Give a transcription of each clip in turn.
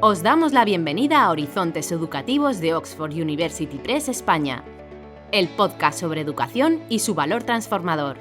Os damos la bienvenida a Horizontes Educativos de Oxford University Press España, el podcast sobre educación y su valor transformador.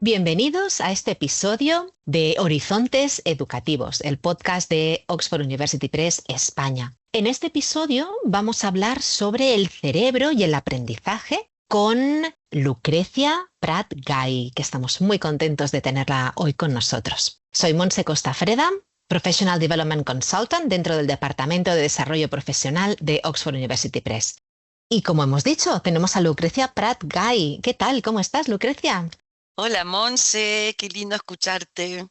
Bienvenidos a este episodio de Horizontes Educativos, el podcast de Oxford University Press España. En este episodio vamos a hablar sobre el cerebro y el aprendizaje con Lucrecia Prat-Gai, que estamos muy contentos de tenerla hoy con nosotros. Soy Montse Costafreda, Professional Development Consultant dentro del Departamento de Desarrollo Profesional de Oxford University Press. Y como hemos dicho, tenemos a Lucrecia Prat-Gai. ¿Qué tal? ¿Cómo estás, Lucrecia? Hola Monse, qué lindo escucharte.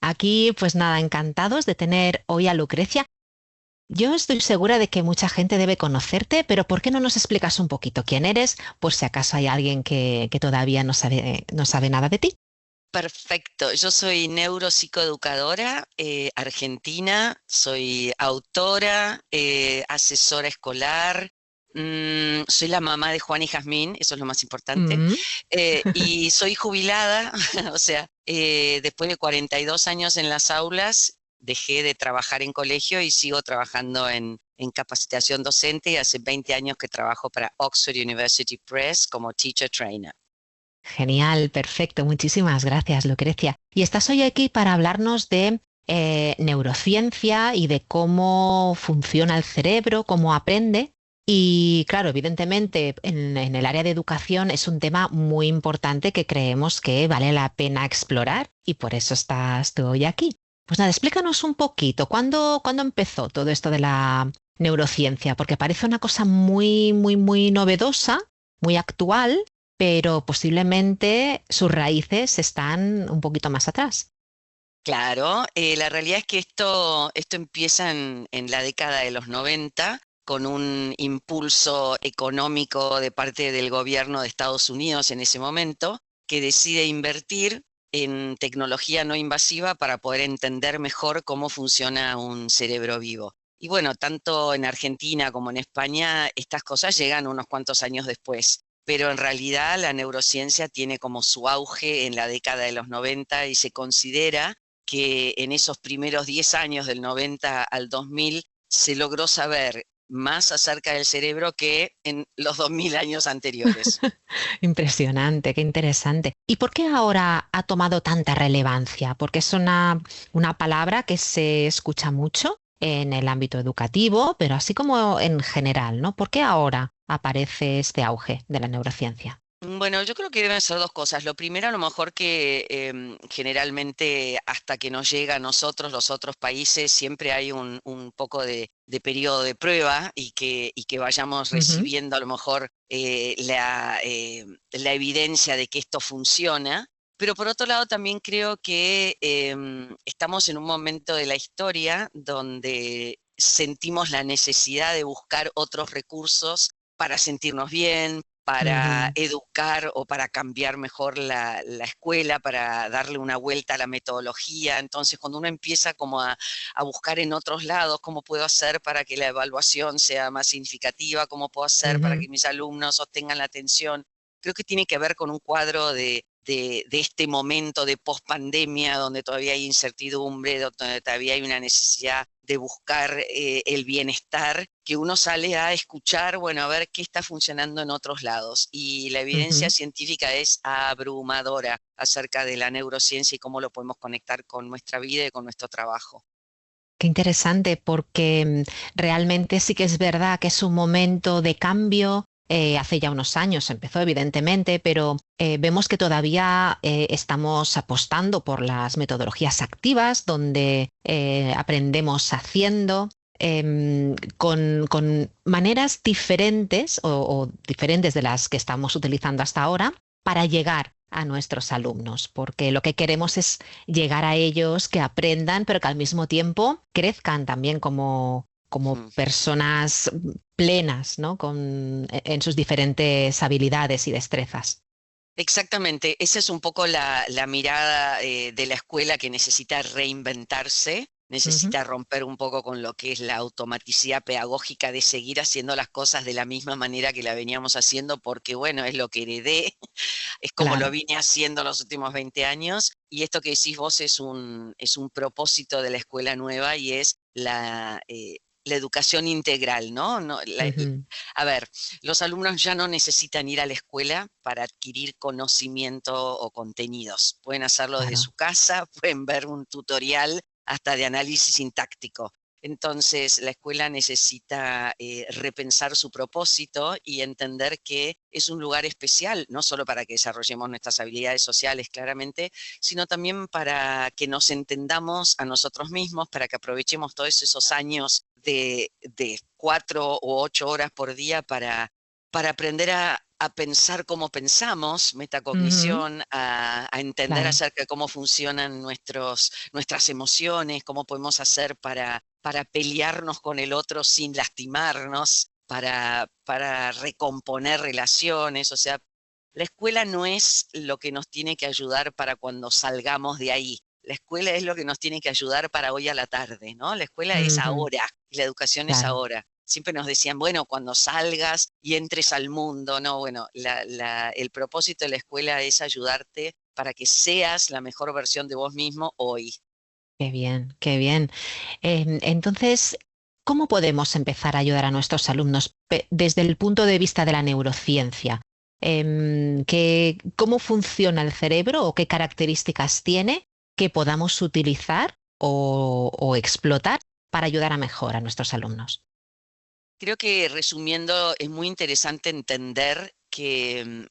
Aquí, pues nada, encantados de tener hoy a Lucrecia. Yo estoy segura de que mucha gente debe conocerte, pero ¿por qué no nos explicas un poquito quién eres, por si acaso hay alguien que todavía no sabe nada de ti? Perfecto, yo soy neuropsicoeducadora argentina, soy autora, asesora escolar, soy la mamá de Juan y Jazmín, eso es lo más importante, y soy jubilada, o sea, después de 42 años en las aulas, dejé de trabajar en colegio y sigo trabajando en capacitación docente y hace 20 años que trabajo para Oxford University Press como teacher trainer. Genial, perfecto. Muchísimas gracias, Lucrecia. Y estás hoy aquí para hablarnos de neurociencia y de cómo funciona el cerebro, cómo aprende. Y claro, evidentemente en el área de educación es un tema muy importante que creemos que vale la pena explorar y por eso estás tú hoy aquí. Pues nada, explícanos un poquito, ¿cuándo empezó todo esto de la neurociencia? Porque parece una cosa muy novedosa, muy actual, pero posiblemente sus raíces están un poquito más atrás. Claro, la realidad es que esto empieza en la década de los 90 con un impulso económico de parte del gobierno de Estados Unidos en ese momento, que decide invertir en tecnología no invasiva para poder entender mejor cómo funciona un cerebro vivo. Y bueno, tanto en Argentina como en España, estas cosas llegan unos cuantos años después. Pero en realidad la neurociencia tiene como su auge en la década de los 90 y se considera que en esos primeros 10 años del 90 al 2000 se logró saber más acerca del cerebro que en los 2000 años anteriores. Impresionante, qué interesante. ¿Y por qué ahora ha tomado tanta relevancia? Porque es una palabra que se escucha mucho en el ámbito educativo, pero así como en general, ¿no? ¿Por qué ahora aparece este auge de la neurociencia? Bueno, yo creo que deben ser dos cosas. Lo primero, a lo mejor que generalmente hasta que nos llega a nosotros, los otros países, siempre hay un poco de periodo de prueba y que vayamos Ujú. recibiendo a lo mejor la evidencia de que esto funciona. Pero por otro lado, también creo que estamos en un momento de la historia donde sentimos la necesidad de buscar otros recursos para sentirnos bien, para Ujú. educar o para cambiar mejor la escuela, para darle una vuelta a la metodología. Entonces, cuando uno empieza como a buscar en otros lados cómo puedo hacer para que la evaluación sea más significativa, cómo puedo hacer para Ujú. que mis alumnos sostengan la atención, creo que tiene que ver con un cuadro de este momento de pospandemia, donde todavía hay incertidumbre, donde todavía hay una necesidad de buscar el bienestar, que uno sale a escuchar, bueno, a ver qué está funcionando en otros lados. Y la evidencia Ujú. científica es abrumadora acerca de la neurociencia y cómo lo podemos conectar con nuestra vida y con nuestro trabajo. Qué interesante, porque realmente sí que es verdad que es un momento de cambio. Hace ya unos años empezó, evidentemente, pero vemos que todavía estamos apostando por las metodologías activas, donde aprendemos haciendo, con maneras diferentes o diferentes de las que estamos utilizando hasta ahora para llegar a nuestros alumnos, porque lo que queremos es llegar a ellos, que aprendan, pero que al mismo tiempo crezcan también como Mm. personas plenas, ¿no? En sus diferentes habilidades y destrezas. Exactamente, esa es un poco la mirada de la escuela que necesita reinventarse Ujú. necesita romper un poco con lo que es la automaticidad pedagógica de seguir haciendo las cosas de la misma manera que la veníamos haciendo, porque bueno, es lo que heredé, es como lo Claro. vine haciendo los últimos 20 años, y esto que decís vos es un propósito de la escuela nueva y es la educación integral, ¿no? Ujú. A ver, los alumnos ya no necesitan ir a la escuela para adquirir conocimiento o contenidos. Pueden hacerlo desde Claro. su casa, pueden ver un tutorial hasta de análisis sintáctico. Entonces, la escuela necesita repensar su propósito y entender que es un lugar especial, no solo para que desarrollemos nuestras habilidades sociales claramente, sino también para que nos entendamos a nosotros mismos, para que aprovechemos todos esos años de 4 u 8 horas por día para aprender a pensar cómo pensamos, Ujú. metacognición, a entender Claro. acerca de cómo funcionan nuestras emociones, cómo podemos hacer para pelearnos con el otro sin lastimarnos, para recomponer relaciones. O sea, la escuela no es lo que nos tiene que ayudar para cuando salgamos de ahí. La escuela es lo que nos tiene que ayudar para hoy a la tarde, ¿no? La escuela es Ujú. ahora, y la educación es Claro. ahora. Siempre nos decían, bueno, cuando salgas y entres al mundo, no, bueno, el propósito de la escuela es ayudarte para que seas la mejor versión de vos mismo hoy. Qué bien, qué bien. Entonces, ¿cómo podemos empezar a ayudar a nuestros alumnos desde el punto de vista de la neurociencia? ¿Cómo funciona el cerebro o qué características tiene que podamos utilizar o explotar para ayudar a mejor a nuestros alumnos? Creo que resumiendo, es muy interesante entender que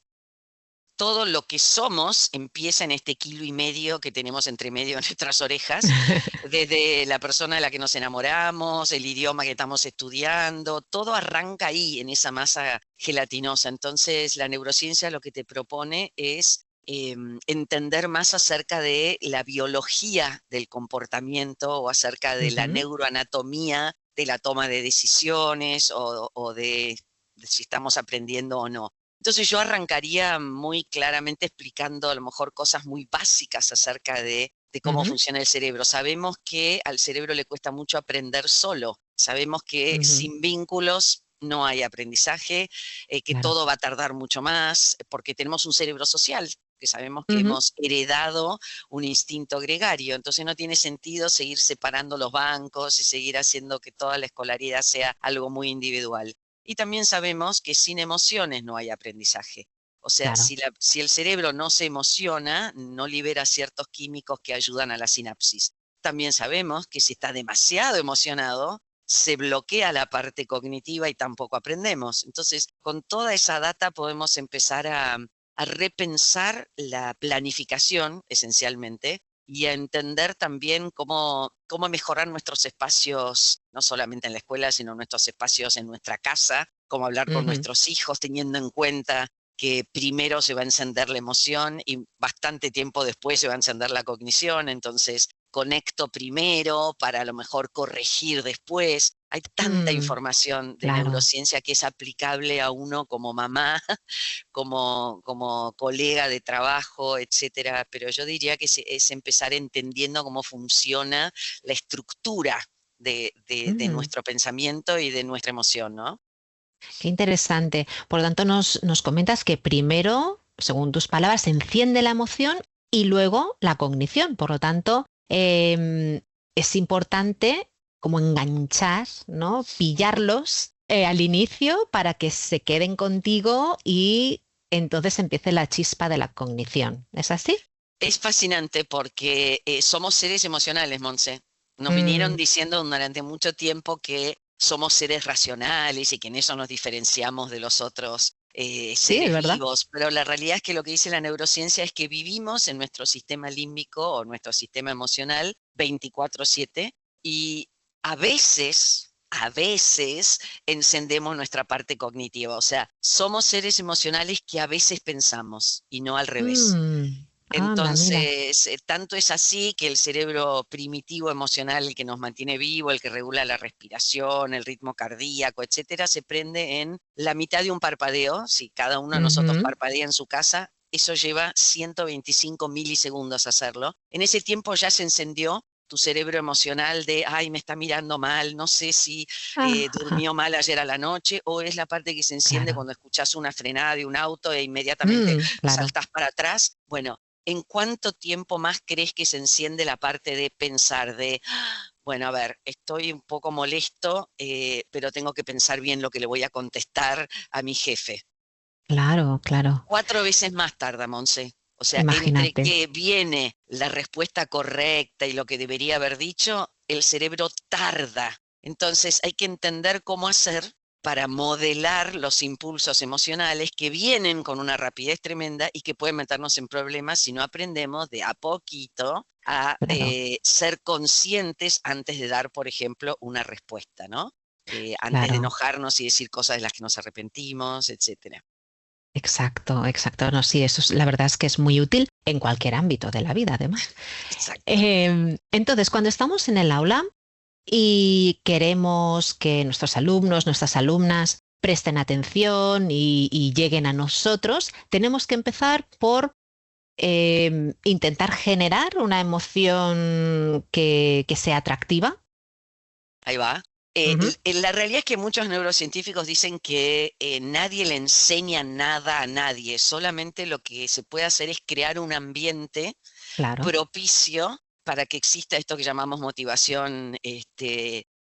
todo lo que somos empieza en este 1,5 kilos que tenemos entre medio de nuestras orejas, desde la persona de la que nos enamoramos, el idioma que estamos estudiando, todo arranca ahí, en esa masa gelatinosa. Entonces, la neurociencia lo que te propone es entender más acerca de la biología del comportamiento o acerca de la Ujú. neuroanatomía de la toma de decisiones o de si estamos aprendiendo o no. Entonces yo arrancaría muy claramente explicando a lo mejor cosas muy básicas acerca de cómo Ujú. funciona el cerebro. Sabemos que al cerebro le cuesta mucho aprender solo. Sabemos que Ujú. sin vínculos no hay aprendizaje, que Claro. todo va a tardar mucho más, porque tenemos un cerebro social, que sabemos que Ujú. hemos heredado un instinto gregario. Entonces no tiene sentido seguir separando los bancos y seguir haciendo que toda la escolaridad sea algo muy individual. Y también sabemos que sin emociones no hay aprendizaje. O sea, Claro. si el cerebro no se emociona, no libera ciertos químicos que ayudan a la sinapsis. También sabemos que si está demasiado emocionado, se bloquea la parte cognitiva y tampoco aprendemos. Entonces, con toda esa data podemos empezar a repensar la planificación, esencialmente, y a entender también cómo mejorar nuestros espacios, no solamente en la escuela, sino nuestros espacios en nuestra casa, cómo hablar con Ujú. nuestros hijos, teniendo en cuenta que primero se va a encender la emoción y bastante tiempo después se va a encender la cognición. Entonces conecto primero para a lo mejor corregir después. Hay tanta Mm. información de Claro. neurociencia que es aplicable a uno como mamá, como colega de trabajo, etcétera. Pero yo diría que es empezar entendiendo cómo funciona la estructura de Mm. nuestro pensamiento y de nuestra emoción, ¿no? Qué interesante. Por lo tanto, nos comentas que primero, según tus palabras, se enciende la emoción y luego la cognición. Por lo tanto, es importante como enganchar, ¿no? Pillarlos al inicio para que se queden contigo y entonces empiece la chispa de la cognición. ¿Es así? Es fascinante porque somos seres emocionales, Monse. Nos vinieron Mm. diciendo durante mucho tiempo que somos seres racionales y que en eso nos diferenciamos de los otros Sí, es seres verdad. vivos, pero la realidad es que lo que dice la neurociencia es que vivimos en nuestro sistema límbico o nuestro sistema emocional 24/7 y a veces encendemos nuestra parte cognitiva. O sea, somos seres emocionales que a veces pensamos y no al revés. Mm. Anda, mira. Entonces, tanto es así que el cerebro primitivo emocional, el que nos mantiene vivo, el que regula la respiración, el ritmo cardíaco, etcétera, se prende en la mitad de un parpadeo. Si cada uno de nosotros Ujú. parpadea en su casa, eso lleva 125 milisegundos hacerlo. En ese tiempo ya se encendió tu cerebro emocional de, ay, me está mirando mal, no sé si Ajá, durmió mal ayer a la noche, o es la parte que se enciende claro. cuando escuchas una frenada de un auto e inmediatamente Claro, saltás para atrás. Bueno, ¿en cuánto tiempo más crees que se enciende la parte de pensar, de, bueno, a ver, estoy un poco molesto, pero tengo que pensar bien lo que le voy a contestar a mi jefe? claro, claro. 4 veces más tarda, Monse. O sea, entre Imagínate. que viene la respuesta correcta y lo que debería haber dicho, el cerebro tarda. Entonces hay que entender cómo hacer para modelar los impulsos emocionales que vienen con una rapidez tremenda y que pueden meternos en problemas si no aprendemos de a poquito a Claro, ser conscientes antes de dar, por ejemplo, una respuesta, ¿no? Antes de claro. enojarnos y decir cosas de las que nos arrepentimos, etcétera. Exacto, exacto. No, sí, la verdad es que es muy útil en cualquier ámbito de la vida, además. Exacto. Entonces, cuando estamos en el aula y queremos que nuestros alumnos, nuestras alumnas presten atención y lleguen a nosotros, tenemos que empezar por intentar generar una emoción que sea atractiva. Ahí va. Ujú, La realidad es que muchos neurocientíficos dicen que nadie le enseña nada a nadie, solamente lo que se puede hacer es crear un ambiente claro. propicio para que exista esto que llamamos motivación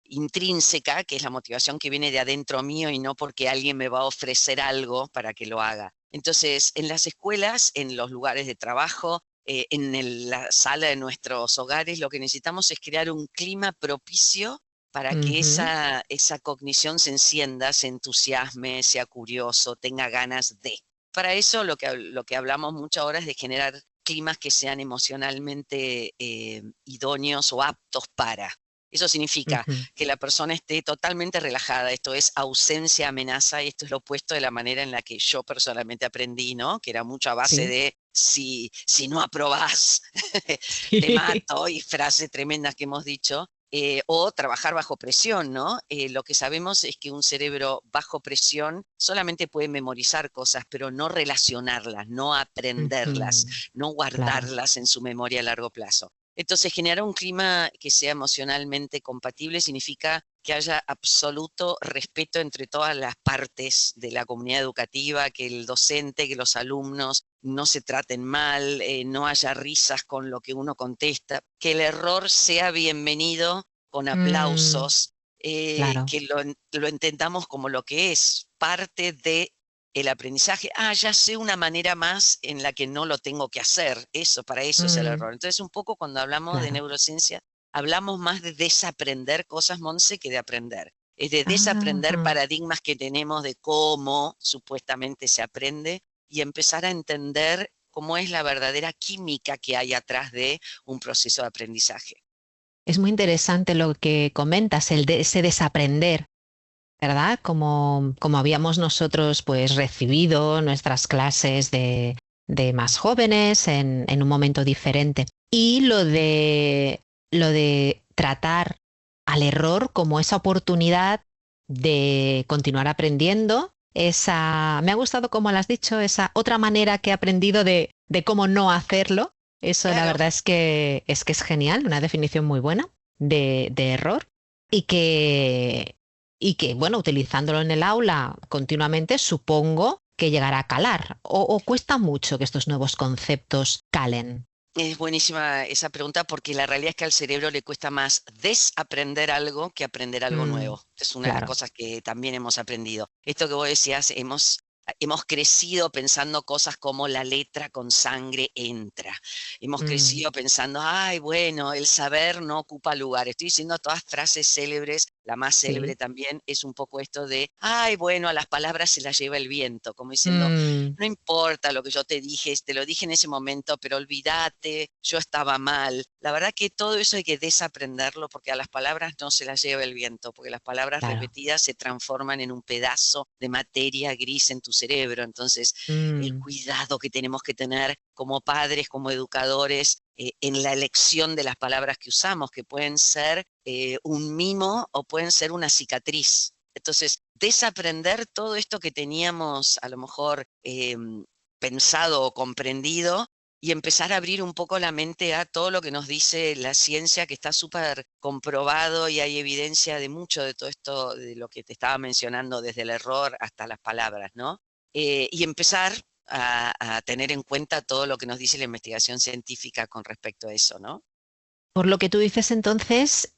intrínseca, que es la motivación que viene de adentro mío y no porque alguien me va a ofrecer algo para que lo haga. Entonces, en las escuelas, en los lugares de trabajo, la sala de nuestros hogares, lo que necesitamos es crear un clima propicio para que Ujú, esa cognición se encienda, se entusiasme, sea curioso, tenga ganas de. Para eso lo que hablamos mucho ahora es de generar climas que sean emocionalmente idóneos o aptos para. Eso significa ujú. que la persona esté totalmente relajada, esto es ausencia, amenaza, y esto es lo opuesto de la manera en la que yo personalmente aprendí, ¿no? Que era mucho a base Sí. de si no aprobás, te Sí. mato, y frases tremendas que hemos dicho. O trabajar bajo presión, ¿no? Lo que sabemos es que un cerebro bajo presión solamente puede memorizar cosas, pero no relacionarlas, no aprenderlas, Ujú, no claro. guardarlas en su memoria a largo plazo. Entonces, generar un clima que sea emocionalmente compatible significa que haya absoluto respeto entre todas las partes de la comunidad educativa, que el docente, que los alumnos no se traten mal, no haya risas con lo que uno contesta, que el error sea bienvenido con Mm, aplausos, claro. que lo entendamos como lo que es parte de el aprendizaje. Ah, ya sé una manera más en la que no lo tengo que hacer. Eso, para eso es el Mm, error. Entonces, un poco cuando hablamos de claro. neurociencia, hablamos más de desaprender cosas, Monse, que de aprender. Es de desaprender Ajá. paradigmas que tenemos de cómo supuestamente se aprende y empezar a entender cómo es la verdadera química que hay atrás de un proceso de aprendizaje. Es muy interesante lo que comentas, ese desaprender, ¿verdad? Como habíamos nosotros pues recibido nuestras clases de más jóvenes en un momento diferente. Y lo de tratar al error como esa oportunidad de continuar aprendiendo, me ha gustado como lo has dicho, esa otra manera que he aprendido de cómo no hacerlo. Eso la Claro. verdad es que es genial, una definición muy buena de error y que, bueno, utilizándolo en el aula continuamente, supongo que llegará a calar. O cuesta mucho que estos nuevos conceptos calen. Es buenísima esa pregunta porque la realidad es que al cerebro le cuesta más desaprender algo que aprender algo Mm, nuevo. Es una de las claro. cosas que también hemos aprendido. Esto que vos decías, hemos crecido pensando cosas como la letra con sangre entra. Hemos Mm, crecido pensando, ay, bueno, el saber no ocupa lugar. Estoy diciendo todas frases célebres. La más célebre sí. también es un poco esto de, ay, bueno, a las palabras se las lleva el viento, como diciendo, Mm, no importa lo que yo te dije, te lo dije en ese momento, pero olvídate, yo estaba mal. La verdad que todo eso hay que desaprenderlo porque a las palabras no se las lleva el viento, porque las palabras claro. repetidas se transforman en un pedazo de materia gris en tu cerebro. Entonces, el Mm, cuidado que tenemos que tener como padres, como educadores, en la elección de las palabras que usamos, que pueden ser un mimo o pueden ser una cicatriz. Entonces, desaprender todo esto que teníamos a lo mejor pensado o comprendido y empezar a abrir un poco la mente a todo lo que nos dice la ciencia, que está súper comprobado y hay evidencia de mucho de todo esto, de lo que te estaba mencionando, desde el error hasta las palabras, ¿no? Y empezar a tener en cuenta todo lo que nos dice la investigación científica con respecto a eso, ¿no? Por lo que tú dices entonces,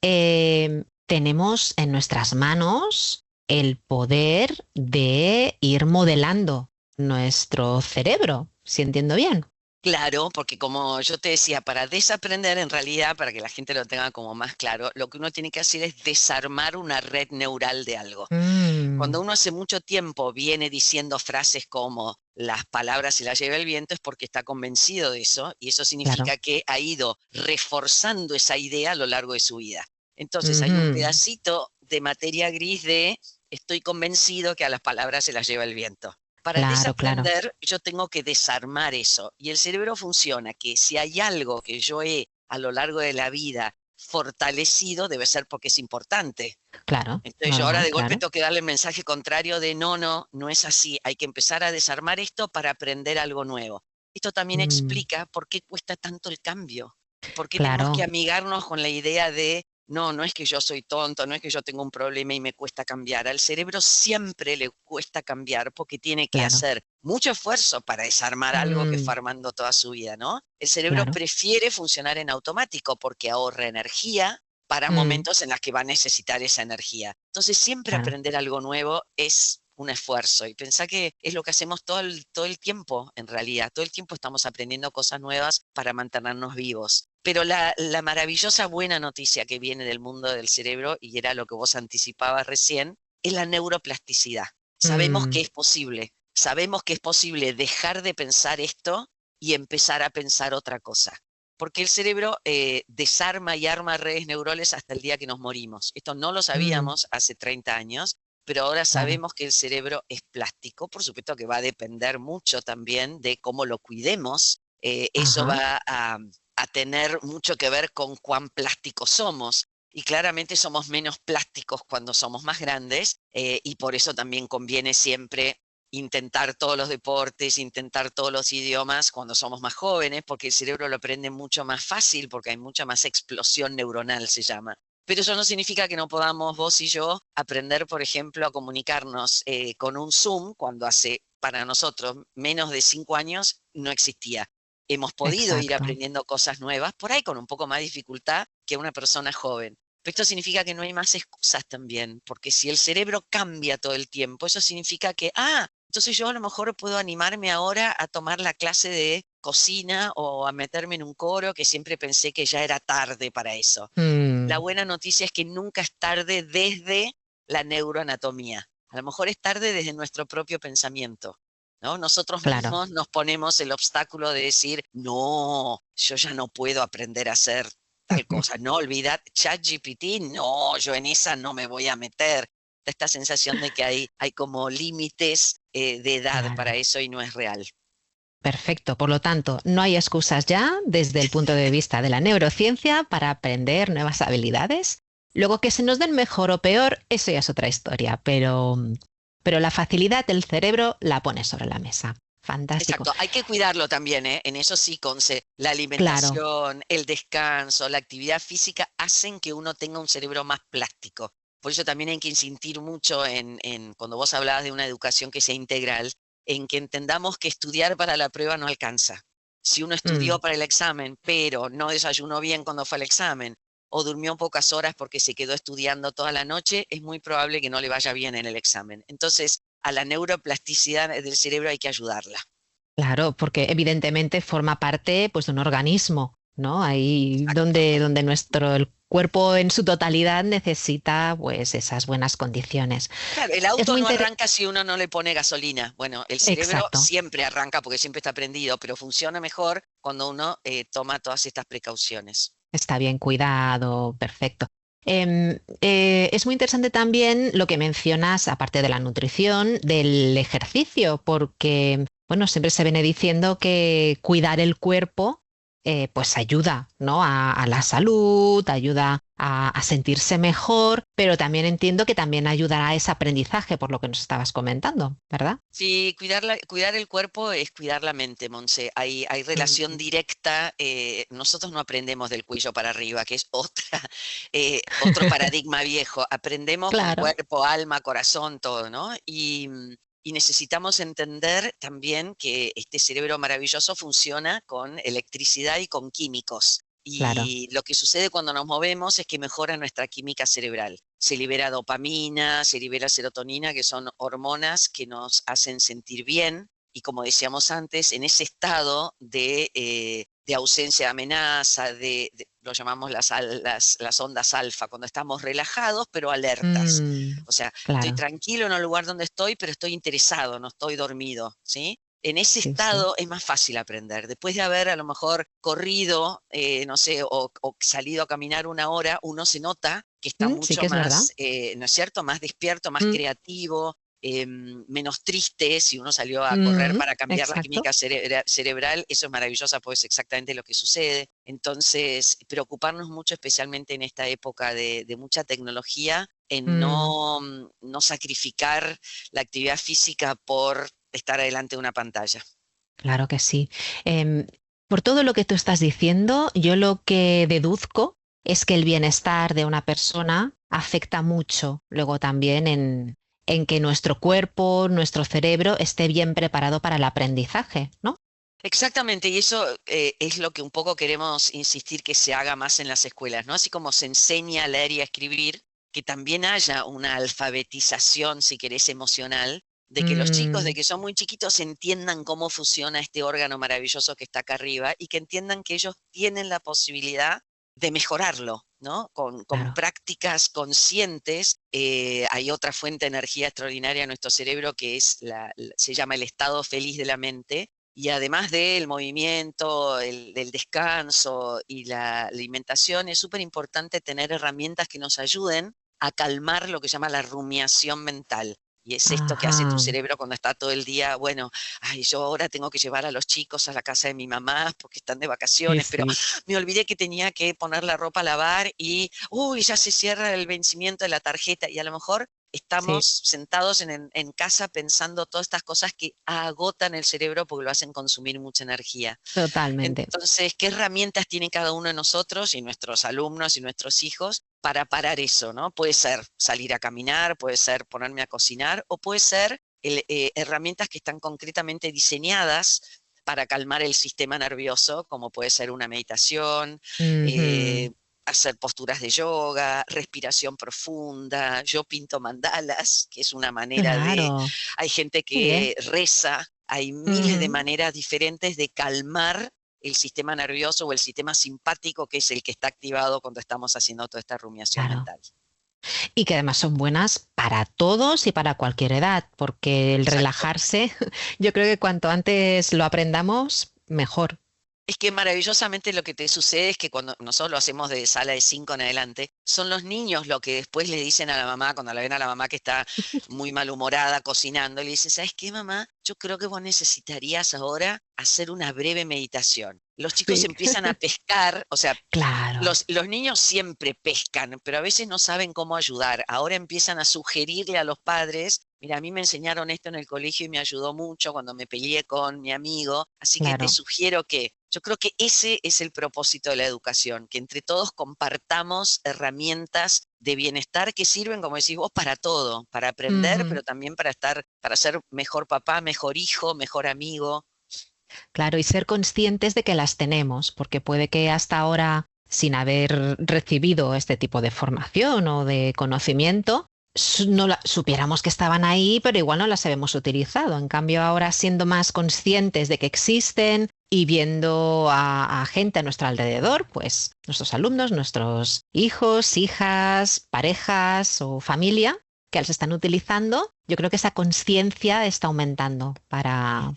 tenemos en nuestras manos el poder de ir modelando nuestro cerebro, si entiendo bien. Claro, porque como yo te decía, para desaprender, en realidad, para que la gente lo tenga como más claro, lo que uno tiene que hacer es desarmar una red neural de algo. Cuando Mm, uno hace mucho tiempo viene diciendo frases como las palabras se las lleva el viento, es porque está convencido de eso, y eso claro. significa que ha ido reforzando esa idea a lo largo de su vida. Entonces hay un Ujú, pedacito de materia gris de estoy convencido que a las palabras se las lleva el viento. Para claro, claro. desaprender, yo tengo que desarmar eso. Y el cerebro funciona que si hay algo que yo he a lo largo de la vida fortalecido, debe ser porque es importante. Claro, Entonces yo ahora normal, de golpe claro. tengo que darle el mensaje contrario de no, no, no es así. Hay que empezar a desarmar esto para aprender algo nuevo. Esto también Mm, explica por qué cuesta tanto el cambio. Por qué tenemos que claro, amigarnos con la idea de no, no es que yo soy tonto, no es que yo tengo un problema y me cuesta cambiar. Al cerebro siempre le cuesta cambiar porque tiene que claro. hacer mucho esfuerzo para desarmar algo que fue Mm, armando toda su vida, ¿no? El cerebro claro. prefiere funcionar en automático porque ahorra energía para Mm, momentos en los que va a necesitar esa energía. Entonces, siempre claro. aprender algo nuevo es un esfuerzo y pensá que es lo que hacemos todo el tiempo, en realidad. Todo el tiempo estamos aprendiendo cosas nuevas para mantenernos vivos. Pero la maravillosa buena noticia que viene del mundo del cerebro, y era lo que vos anticipabas recién, es la neuroplasticidad. Mm, Sabemos que es posible dejar de pensar esto y empezar a pensar otra cosa. Porque el cerebro desarma y arma redes neurales hasta el día que nos morimos. Esto no lo mm, sabíamos hace 30 años, pero ahora claro, sabemos que el cerebro es plástico. Por supuesto que va a depender mucho también de cómo lo cuidemos. Eso ajá, va a tener mucho que ver con cuán plásticos somos. Y claramente somos menos plásticos cuando somos más grandes, y por eso también conviene siempre intentar todos los deportes, intentar todos los idiomas cuando somos más jóvenes, porque el cerebro lo aprende mucho más fácil, porque hay mucha más explosión neuronal, se llama. Pero eso no significa que no podamos vos y yo aprender, por ejemplo, a comunicarnos con un Zoom cuando hace para nosotros menos de 5 años no existía. Hemos podido ir exacto. aprendiendo cosas nuevas, por ahí con un poco más de dificultad que una persona joven. Pero esto significa que no hay más excusas también, porque si el cerebro cambia todo el tiempo, eso significa que, entonces yo a lo mejor puedo animarme ahora a tomar la clase de cocina o a meterme en un coro que siempre pensé que ya era tarde para eso. La Mm, buena noticia es que nunca es tarde desde la neuroanatomía. A lo mejor es tarde desde nuestro propio pensamiento, ¿no? Nosotros claro. mismos nos ponemos el obstáculo de decir, no, yo ya no puedo aprender a hacer tal cosa. No, olvidad, ChatGPT, no, yo en esa no me voy a meter. Esta sensación de que hay como límites de edad para Claro. eso y no es real. Perfecto. Por lo tanto, no hay excusas ya desde el punto de vista de la neurociencia para aprender nuevas habilidades. Luego que se nos den mejor o peor, eso ya es otra historia, pero la facilidad del cerebro la pone sobre la mesa. Fantástico. Exacto, hay que cuidarlo también, ¿eh? En eso sí, Conce. La Claro, alimentación, el descanso, la actividad física hacen que uno tenga un cerebro más plástico. Por eso también hay que insistir mucho cuando vos hablabas de una educación que sea integral, en que entendamos que estudiar para la prueba no alcanza. Si uno estudió mm, para el examen, pero no desayunó bien cuando fue al examen, o durmió pocas horas porque se quedó estudiando toda la noche, es muy probable que no le vaya bien en el examen. Entonces, a la neuroplasticidad del cerebro hay que ayudarla. claro, porque evidentemente forma parte pues, de un organismo, ¿no? Ahí Exacto. donde el cuerpo en su totalidad necesita pues, esas buenas condiciones. Claro, el Es auto muy no interesante. arranca si uno no le pone gasolina. Bueno, el cerebro Exacto. siempre arranca porque siempre está prendido, pero funciona mejor cuando uno toma todas estas precauciones. Está bien cuidado, perfecto. Es muy interesante también lo que mencionas, aparte de la nutrición, del ejercicio, porque, bueno, siempre se viene diciendo que cuidar el cuerpo, pues ayuda, ¿no? A la salud, ayuda a sentirse mejor, pero también entiendo que también ayudará a ese aprendizaje, por lo que nos estabas comentando, ¿verdad? Sí, cuidar el cuerpo es cuidar la mente, Monse. Hay relación Mm. directa. Nosotros no aprendemos del cuello para arriba, que es otro paradigma viejo. Aprendemos con Claro. cuerpo, alma, corazón, todo, ¿no? Y necesitamos entender también que este cerebro maravilloso funciona con electricidad y con químicos. Claro. Y lo que sucede cuando nos movemos es que mejora nuestra química cerebral. Se libera dopamina, se libera serotonina, que son hormonas que nos hacen sentir bien. Y como decíamos antes, en ese estado de ausencia de amenaza, lo llamamos las ondas alfa, cuando estamos relajados pero alertas. Mm, O sea, estoy claro. tranquilo en el lugar donde estoy, pero estoy interesado, no estoy dormido, ¿sí? En ese Sí, sí. estado es más fácil aprender. Después de haber a lo mejor corrido, no sé, o salido a caminar una hora, uno se nota que está Sí mucho que es verdad. más, ¿no es cierto?, más despierto, más Mm, creativo, menos triste. Si uno salió a correr para cambiar la exacto. química cerebral, eso es maravilloso, pues es exactamente lo que sucede. Entonces, preocuparnos mucho, especialmente en esta época de mucha tecnología, en Mm, no sacrificar la actividad física por estar adelante de una pantalla. claro que sí. Em, por todo lo que tú estás diciendo, yo lo que deduzco es que el bienestar de una persona afecta mucho luego también en que nuestro cuerpo, nuestro cerebro esté bien preparado para el aprendizaje, ¿no? Exactamente, y eso es lo que un poco queremos insistir que se haga más en las escuelas, ¿no? Así como se enseña a leer y a escribir, que también haya una alfabetización, si querés, emocional, de que los chicos, de Mm, que son muy chiquitos, entiendan cómo funciona este órgano maravilloso que está acá arriba y que entiendan que ellos tienen la posibilidad de mejorarlo, ¿no? Con claro. prácticas conscientes. Hay otra fuente de energía extraordinaria en nuestro cerebro que es se llama el estado feliz de la mente, y además del movimiento, del descanso y la alimentación, es súper importante tener herramientas que nos ayuden a calmar lo que se llama la rumiación mental. Y es esto que hace tu Ajá. cerebro cuando está todo el día, bueno, ay, yo ahora tengo que llevar a los chicos a la casa de mi mamá porque están de Sí, vacaciones, pero sí. me olvidé que tenía que poner la ropa a lavar y, uy, ya se cierra el vencimiento de la tarjeta. Y a lo mejor Sí, estamos sentados en casa pensando todas estas cosas que agotan el cerebro porque lo hacen consumir mucha energía. totalmente. Entonces, ¿qué herramientas tiene cada uno de nosotros y nuestros alumnos y nuestros hijos para parar eso, ¿no? Puede ser salir a caminar, puede ser ponerme a cocinar, o puede ser herramientas que están concretamente diseñadas para calmar el sistema nervioso, como puede ser una meditación, Ujú. eh, hacer posturas de yoga, respiración profunda. Yo pinto mandalas, que es una manera de... Claro, Hay gente qué bien. que reza, hay miles de Ujú. maneras diferentes de calmar el sistema nervioso o el sistema simpático, que es el que está activado cuando estamos haciendo toda esta rumiación Claro. mental. Y que además son buenas para todos y para cualquier edad, porque el Exacto. relajarse, yo creo que cuanto antes lo aprendamos, mejor. Es que maravillosamente lo que te sucede es que cuando nosotros lo hacemos de sala de 5 en adelante, son los niños lo que después le dicen a la mamá, cuando la ven a la mamá que está muy malhumorada cocinando, le dicen, ¿sabes qué, mamá? Yo creo que vos necesitarías ahora hacer una breve meditación. Los chicos Sí. empiezan a pescar, o sea, Claro, los niños siempre pescan, pero a veces no saben cómo ayudar. Ahora empiezan a sugerirle a los padres, mira, a mí me enseñaron esto en el colegio y me ayudó mucho cuando me peleé con mi amigo, así que te claro. sugiero que, yo creo que ese es el propósito de la educación, que entre todos compartamos herramientas de bienestar que sirven, como decís vos, para todo, para aprender, Ujú. pero también para estar, para ser mejor papá, mejor hijo, mejor amigo. Claro, y ser conscientes de que las tenemos, porque puede que hasta ahora, sin haber recibido este tipo de formación o de conocimiento, no supiéramos que estaban ahí, pero igual no las habíamos utilizado. En cambio, ahora siendo más conscientes de que existen y viendo a gente a nuestro alrededor, pues nuestros alumnos, nuestros hijos, hijas, parejas o familia, que las están utilizando, yo creo que esa conciencia está aumentando para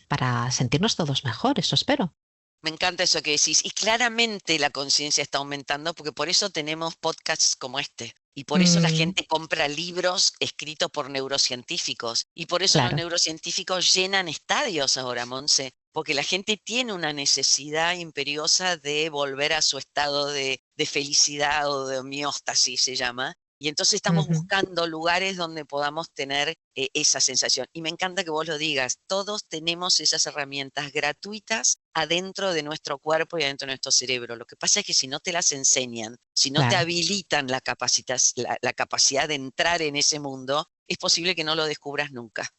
sentirnos todos mejor, eso espero. Me encanta eso que decís. Y claramente la conciencia está aumentando porque por eso tenemos podcasts como este. Y por eso la Mm, gente compra libros escritos por neurocientíficos. Y por eso los claro, neurocientíficos llenan estadios ahora, Monse. Porque la gente tiene una necesidad imperiosa de volver a su estado de felicidad o de homeostasis se llama. Y entonces estamos buscando lugares donde podamos tener esa sensación. Y me encanta que vos lo digas, todos tenemos esas herramientas gratuitas adentro de nuestro cuerpo y adentro de nuestro cerebro. Lo que pasa es que si no te las enseñan, si no te habilitan la capacidad de entrar en ese mundo, es posible que no lo descubras nunca.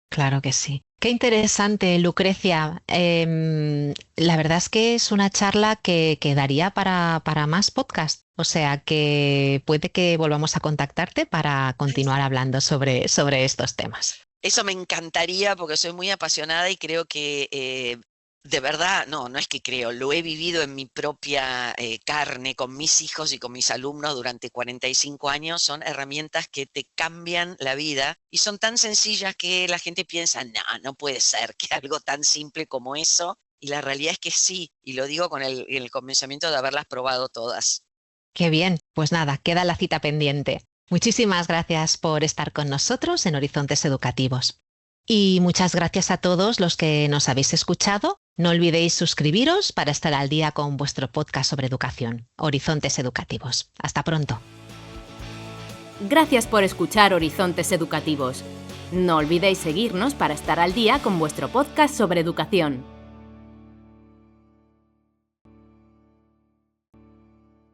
Claro que sí. Qué interesante, Lucrecia. La verdad es que es una charla que daría para más podcast. O sea que puede que volvamos a contactarte para continuar hablando sobre estos temas. Eso me encantaría porque soy muy apasionada y creo que de verdad, no es que creo, lo he vivido en mi propia carne con mis hijos y con mis alumnos durante 45 años. Son herramientas que te cambian la vida y son tan sencillas que la gente piensa, no puede ser que algo tan simple como eso. Y la realidad es que sí, y lo digo con el convencimiento de haberlas probado todas. Qué bien, pues nada, queda la cita pendiente. Muchísimas gracias por estar con nosotros en Horizontes Educativos. Y muchas gracias a todos los que nos habéis escuchado. No olvidéis suscribiros para estar al día con vuestro podcast sobre educación, Horizontes Educativos. Hasta pronto. Gracias por escuchar Horizontes Educativos. No olvidéis seguirnos para estar al día con vuestro podcast sobre educación.